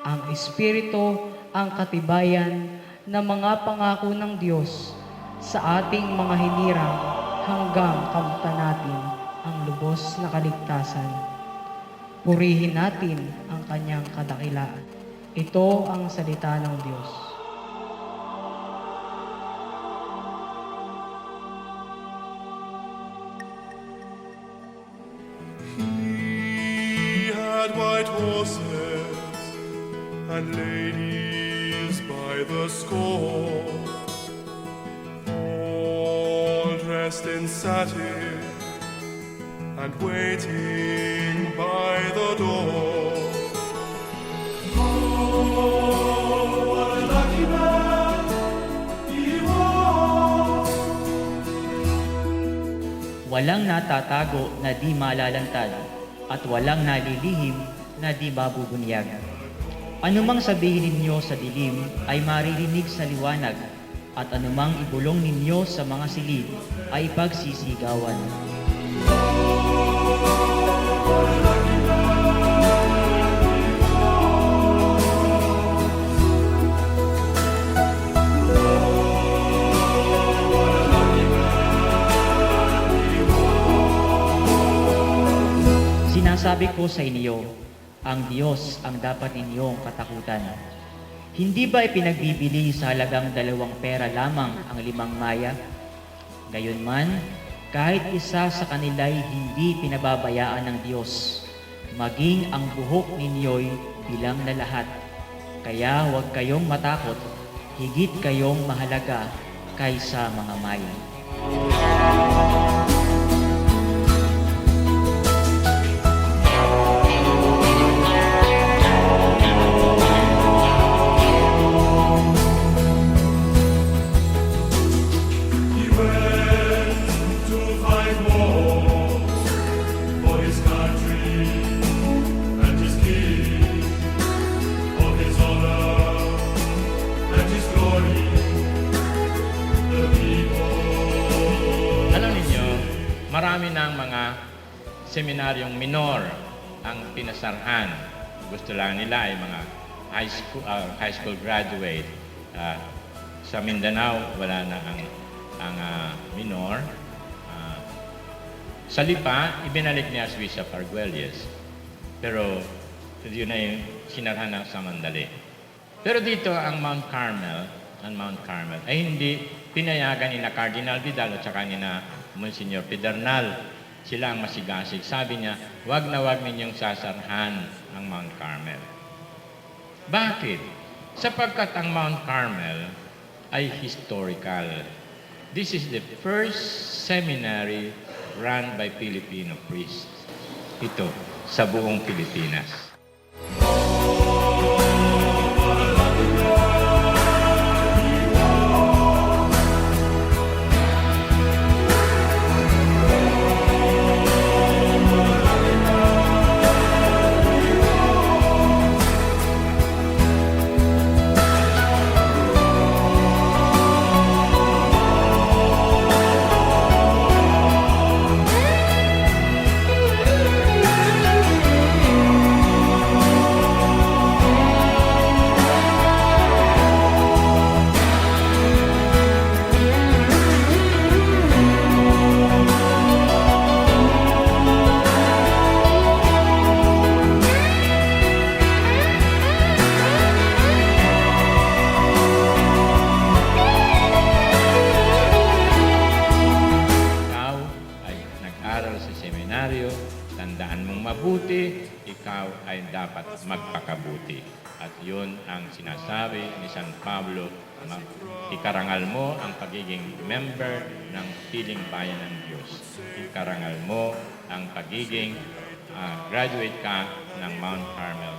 ang Espiritu ang katibayan ng mga pangako ng Diyos sa ating mga hinirang hanggang kamtan natin ang lubos na kaligtasan. Purihin natin ang kanyang kadakilaan. Ito ang salita ng Diyos. He had white horses and ladies by the score, all dressed in satin and waiting by the door. Oh, what a lucky man he was! Walang natatago na di malalantad at walang nalilihim na di mabubunyag. Anumang sabihin ninyo sa dilim ay maririnig sa liwanag, at anumang ibulong ninyo sa mga silid ay pagsisigawan. Sinasabi ko sa inyo, ang Diyos ang dapat ninyong katakutan. Hindi ba ipinagbibili sa halagang 2 pera lamang ang 5 maya? Gayunman, kahit isa sa kanila'y hindi pinababayaan ng Diyos, maging ang buhok ninyo'y bilang na lahat. Kaya huwag kayong matakot, higit kayong mahalaga kaysa mga maya. He went to fight wars for his country and his king, for his honor and his glory, the people. Alam ninyo, marami ng mga seminaryong minor ang pinasarhan. Gusto lang nila ay mga high school graduate. Sa Mindanao, wala na ang minor. Sa Lipa, ibinalik niya si Bishop Arguelles. Pero yun na yung sinarhan ng sa Mandali. Pero dito, ang Mount Carmel ay hindi pinayagan ni na Cardinal Vidal at saka ni na Monsignor Pedernal. Sila ang masigasig. Sabi niya, wag na wag ninyong sasarhan ang Mount Carmel. Bakit? Sapagkat ang Mount Carmel ay historical. This is the first seminary run by Filipino priests. Ito, sa buong Pilipinas. Tandaan mong mabuti, ikaw ay dapat magpakabuti. At yun ang sinasabi ni San Pablo, ikarangal mo ang pagiging member ng piling bayan ng Diyos. Ikarangal mo ang pagiging graduate ka ng Mount Carmel